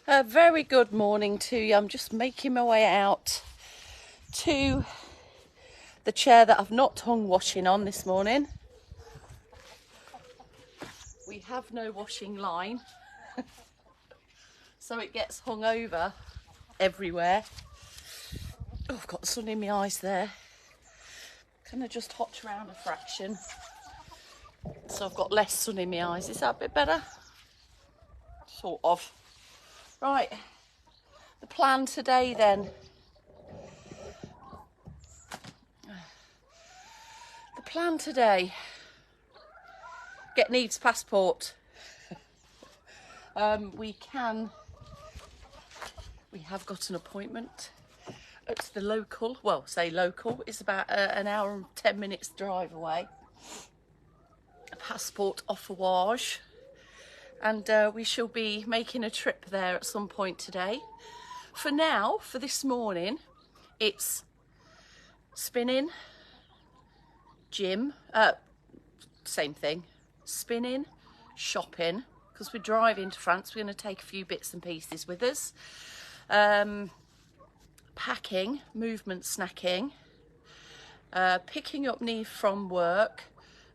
A very good morning to you. I'm just making my way out to the chair that I've not hung washing on this morning. We have no washing line, so it gets hung over everywhere. Oh, I've got the sun in my eyes there. Can I just hotch around a fraction so I've got less sun in my eyes? Is that a bit better? Sort of. Right, the plan today then. The plan today, get Neve's passport. We have got an appointment at the local, well, say local, it's about an hour and 10 minutes drive away. A passport offerage, and we shall be making a trip there at some point today. For now, for this morning, it's spinning, gym, same thing, spinning, shopping, because we're driving to France. We're going to take a few bits and pieces with us. Packing, movement snacking, picking up Neve from work,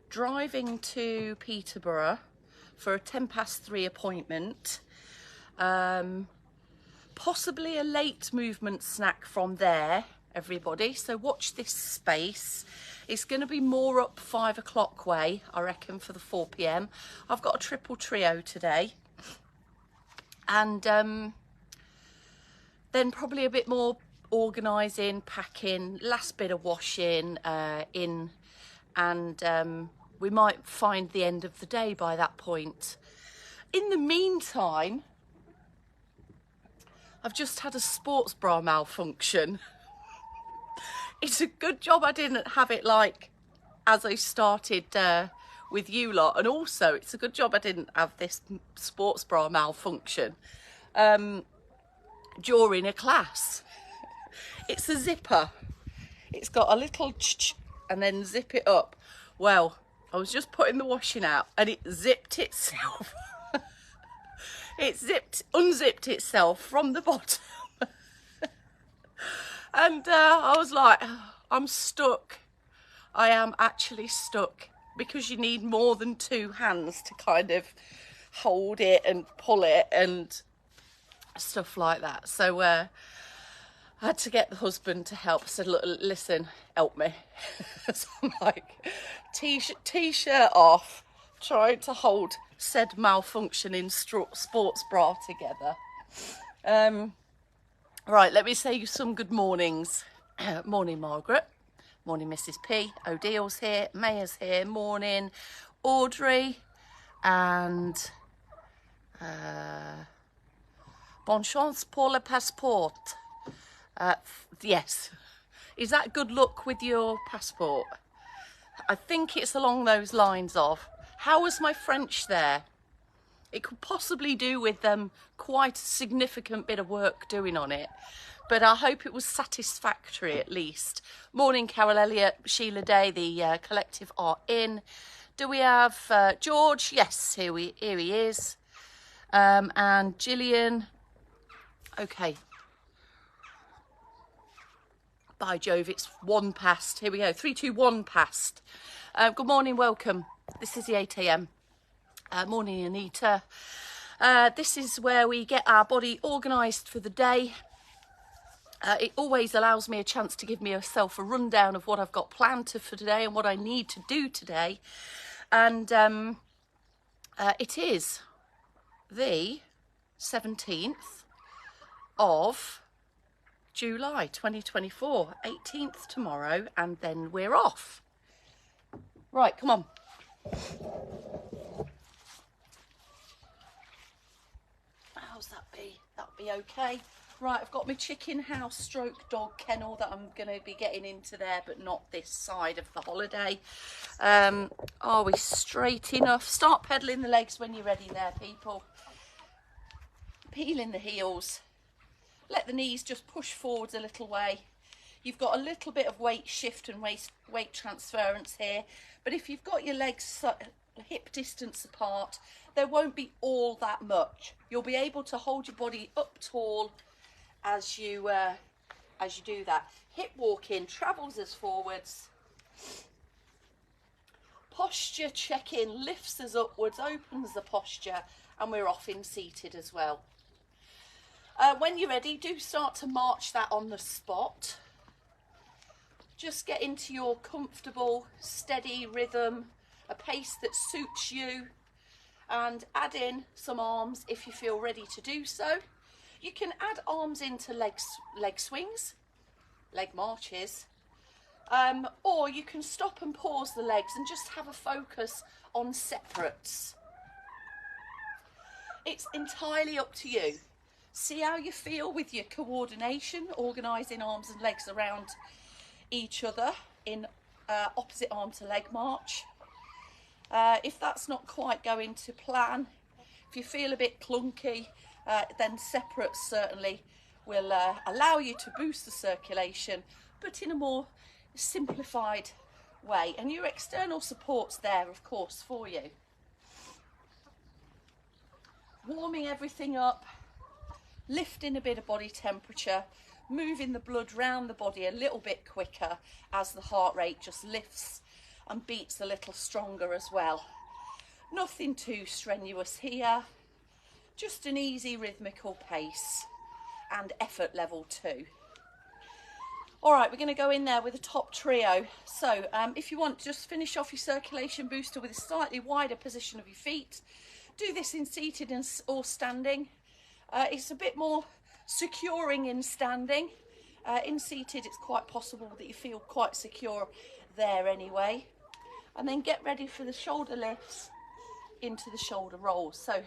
driving to Peterborough for a 3:10 appointment, possibly a late movement snack from there, everybody, so watch this space. It's going to be more up 5 o'clock way, I reckon, for the 4 p.m. I've got a triple trio today, and then probably a bit more organising, packing, last bit of washing in, and we might find the end of the day by that point. In the meantime, I've just had a sports bra malfunction. It's a good job I didn't have it like as I started with you lot, and also it's a good job I didn't have this sports bra malfunction during a class. It's a zipper. It's got a little and then zip it up. Well, I was just putting the washing out and it zipped itself. It unzipped itself from the bottom. And I was like, I'm stuck. I am actually stuck, because you need more than 2 hands to kind of hold it and pull it and stuff like that. So I had to get the husband to help. I said, look, listen, help me. So I'm like, t-shirt off, trying to hold said malfunctioning sports bra together. Right, let me say you some good mornings. Morning, Margaret. Morning, Mrs. P. O'Deal's here. Maya's here. Morning, Audrey. And bonne chance pour le passeport. Yes. Is that good luck with your passport? I think it's along those lines of, how was my French there? It could possibly do with quite a significant bit of work doing on it, but I hope it was satisfactory at least. Morning, Carol Elliott, Sheila Day, the collective are in. Do we have George? Yes, here he is. And Gillian. Okay. By Jove, it's 1 past. Here we go, 3, 2, 1 past. Good morning, welcome. This is the 8 a.m. Morning, Anita. This is where we get our body organised for the day. It always allows me a chance to give myself a rundown of what I've got planned for today and what I need to do today. And it is the 17th of July 2024, 18th tomorrow, and then we're off. Right, come on. How's that be? That'll be okay. Right, I've got my chicken house stroke dog kennel that I'm going to be getting into there, but not this side of the holiday. Are we straight enough? Start pedaling the legs when you're ready there, people. Peeling the heels. Let the knees just push forwards a little way. You've got a little bit of weight shift and weight transference here, but if you've got your legs hip distance apart. There won't be all that much. You'll be able to hold your body up tall as you do that. Hip walk in, travels us forwards. Posture check-in, lifts us upwards, opens the posture, and we're off in seated as well. When you're ready, do start to march that on the spot. Just get into your comfortable, steady rhythm, a pace that suits you, and add in some arms if you feel ready to do so. You can add arms into leg swings, leg marches, or you can stop and pause the legs and just have a focus on separates. It's entirely up to you. See how you feel with your coordination, organising arms and legs around each other in opposite arm to leg march. If that's not quite going to plan, if you feel a bit clunky, then separates certainly will allow you to boost the circulation, but in a more simplified way. And your external support's there, of course, for you. Warming everything up, lifting a bit of body temperature, moving the blood round the body a little bit quicker as the heart rate just lifts and beats a little stronger as well. Nothing too strenuous here, just an easy rhythmical pace and effort level too. All right, we're going to go in there with a top trio. So if you want, just finish off your circulation booster with a slightly wider position of your feet. Do this in seated or standing. It's a bit more securing in standing. In seated, it's quite possible that you feel quite secure there anyway. And then get ready for the shoulder lifts into the shoulder rolls. So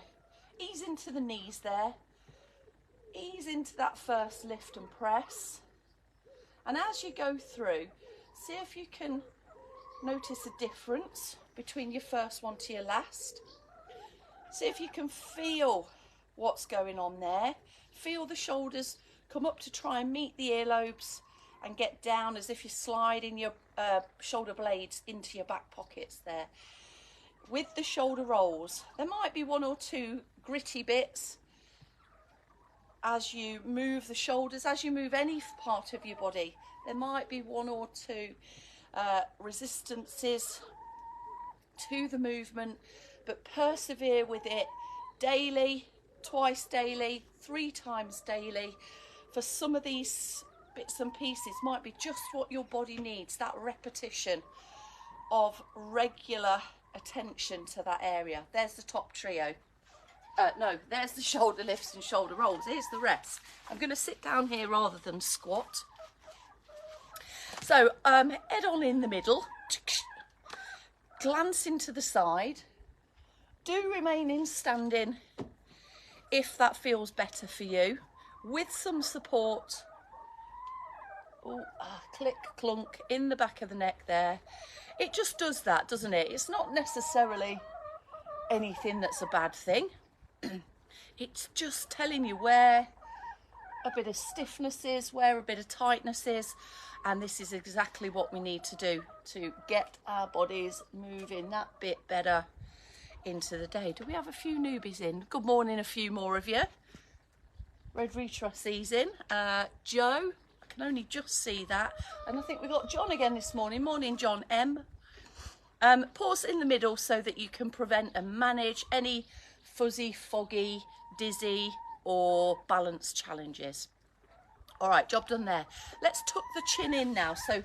ease into the knees there. Ease into that first lift and press. And as you go through, see if you can notice a difference between your first one to your last. See if you can feel what's going on there. Feel the shoulders come up to try and meet the earlobes and get down as if you're sliding your shoulder blades into your back pockets there. With the shoulder rolls, there might be one or two gritty bits as you move the shoulders, as you move any part of your body. There might be one or two resistances to the movement, but persevere with it daily, twice daily, 3 times daily. For some of these bits and pieces might be just what your body needs, that repetition of regular attention to that area. There's the top trio. No, there's the shoulder lifts and shoulder rolls. Here's the rest. I'm going to sit down here rather than squat. So head on in the middle, glance into the side. Do remain in standing if that feels better for you, with some support. Ooh, click, clunk in the back of the neck there. It just does that, doesn't it? It's not necessarily anything that's a bad thing. It's just telling you where a bit of stiffness is, where a bit of tightness is, and this is exactly what we need to do to get our bodies moving that bit better into the day. Do we have a few newbies in? Good morning, a few more of you. Red Retrussy's in. Joe, I can only just see that. And I think we've got John again this morning. Morning, John M. Pause in the middle so that you can prevent and manage any fuzzy, foggy, dizzy or balance challenges. All right, job done there. Let's tuck the chin in now. So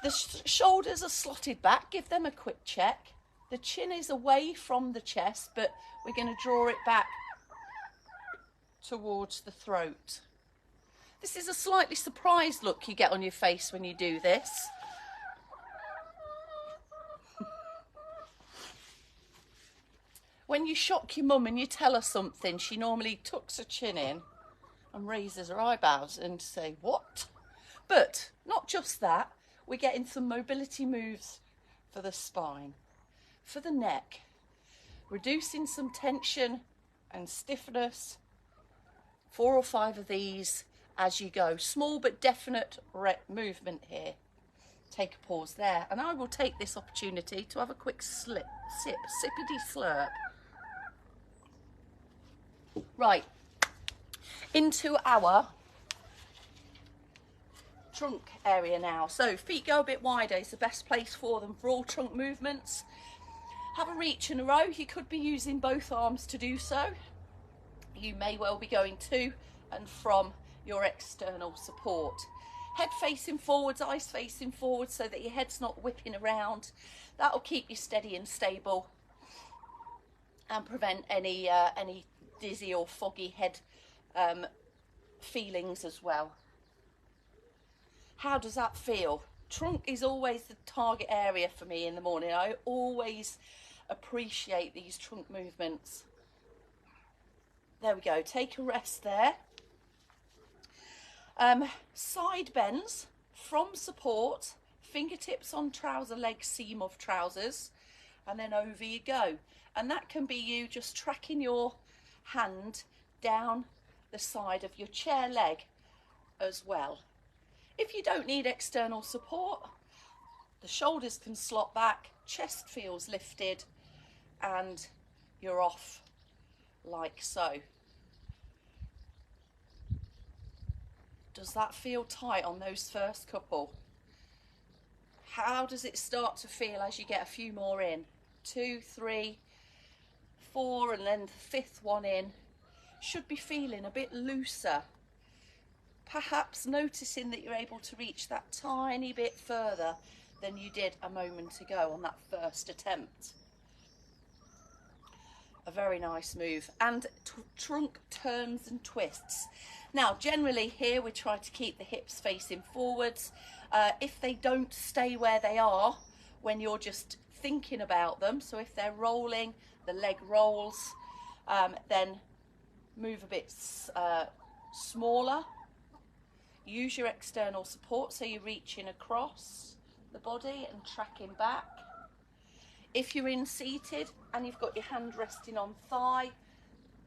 the shoulders are slotted back. Give them a quick check. The chin is away from the chest, but we're going to draw it back towards the throat. This is a slightly surprised look you get on your face when you do this. When you shock your mum and you tell her something, she normally tucks her chin in and raises her eyebrows and say, what? But not just that, we're getting some mobility moves for the spine, for the neck, reducing some tension and stiffness. 4 or 5 of these as you go. Small but definite movement here. take a pause there, and I will take this opportunity to have a quick sippity slurp. Right, into our trunk area now. So feet go a bit wider, it's the best place for them for all trunk movements. Have a reach and a row. You could be using both arms to do so. You may well be going to and from your external support. Head facing forwards, eyes facing forwards, so that your head's not whipping around. That'll keep you steady and stable and prevent any dizzy or foggy head feelings as well. How does that feel? Trunk is always the target area for me in the morning. I always appreciate these trunk movements. There we go, take a rest there. Side bends from support, fingertips on trouser leg seam of trousers, and then over you go. And that can be you just tracking your hand down the side of your chair leg as well. If you don't need external support, the shoulders can slot back, chest feels lifted, and you're off like so. Does that feel tight on those first couple? How does it start to feel as you get a few more in? 2, 3, 4, and then the fifth one in. Should be feeling a bit looser. Perhaps noticing that you're able to reach that tiny bit further than you did a moment ago on that first attempt. A very nice move. And trunk turns and twists. Now, generally here we try to keep the hips facing forwards. If they don't stay where they are when you're just thinking about them, so if they're rolling, the leg rolls, then move a bit smaller. Use your external support, so you're reaching across the body and tracking back. If you're in seated and you've got your hand resting on thigh,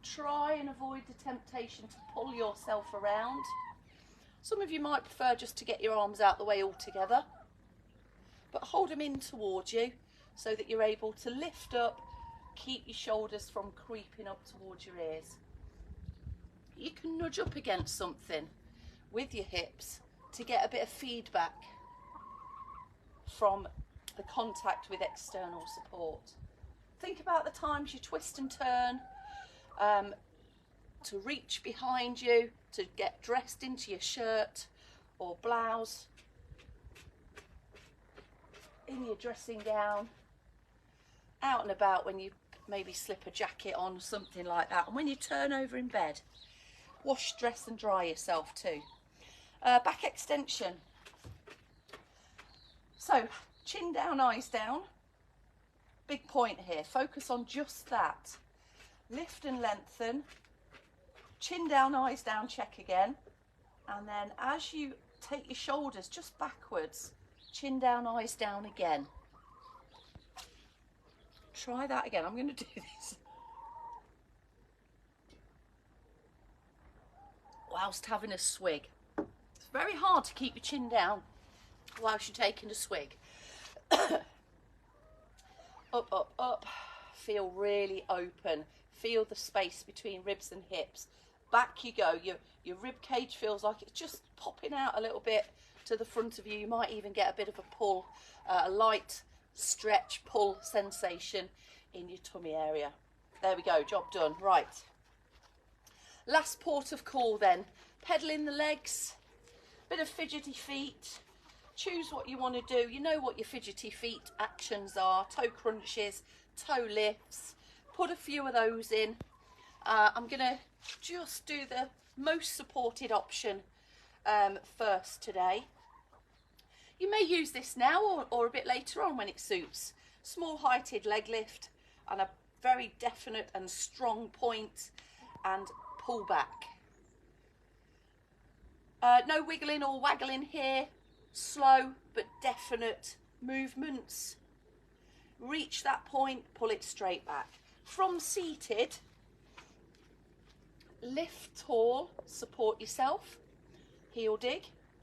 try and avoid the temptation to pull yourself around. Some of you might prefer just to get your arms out the way altogether, but hold them in towards you so that you're able to lift up, keep your shoulders from creeping up towards your ears. You can nudge up against something with your hips to get a bit of feedback from the contact with external support. Think about the times you twist and turn to reach behind you, to get dressed into your shirt or blouse, in your dressing gown, out and about when you maybe slip a jacket on, something like that. And when you turn over in bed, wash, dress and dry yourself too. Back extension. So chin down, eyes down. Big point here, focus on just that. Lift and lengthen. Chin down, eyes down, check again. And then as you take your shoulders just backwards, chin down, eyes down again. Try that again. I'm going to do this whilst having a swig. It's very hard to keep your chin down whilst you're taking a swig. Up, up, up. Feel really open. Feel the space between ribs and hips. Back you go. Your rib cage feels like it's just popping out a little bit to the front of you. You might even get a bit of a pull, a light stretch pull sensation in your tummy area. There we go, job done. Right, last port of call then. Pedaling the legs, bit of fidgety feet. Choose what you want to do. You know what your fidgety feet actions are. Toe crunches, toe lifts. Put a few of those in. I'm going to just do the most supported option first today. You may use this now or a bit later on when it suits. Small heighted leg lift and a very definite and strong point and pull back. No wiggling or waggling here. Slow but definite movements. Reach that point, pull it straight back. From seated, lift tall, support yourself, heel dig,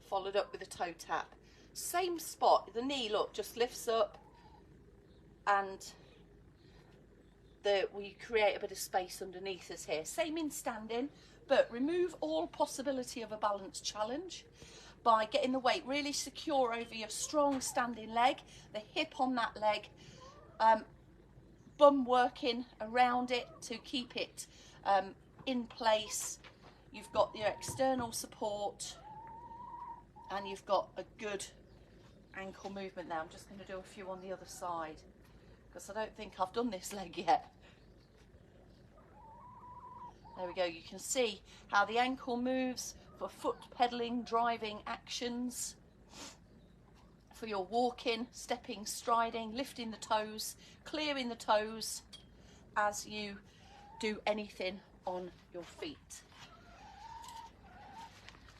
followed up with a toe tap. Same spot, the knee, look, just lifts up, and we create a bit of space underneath us here. Same in standing, but remove all possibility of a balance challenge by getting the weight really secure over your strong standing leg, the hip on that leg, bum working around it to keep it in place. You've got your external support and you've got a good ankle movement there. I'm just going to do a few on the other side because I don't think I've done this leg yet. There we go. You can see how the ankle moves for foot pedaling, driving actions, for your walking, stepping, striding, lifting the toes, clearing the toes as you do anything on your feet.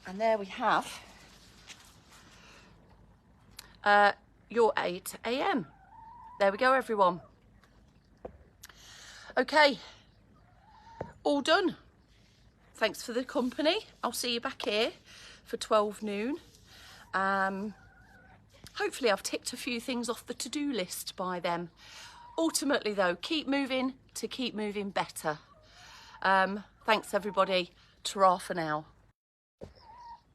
And there we have your 8 a.m. There we go, everyone. Okay, all done. Thanks for the company. I'll see you back here for 12 noon. Hopefully I've ticked a few things off the to-do list by then. Ultimately though, keep moving to keep moving better. Thanks everybody. Ta-ra for now.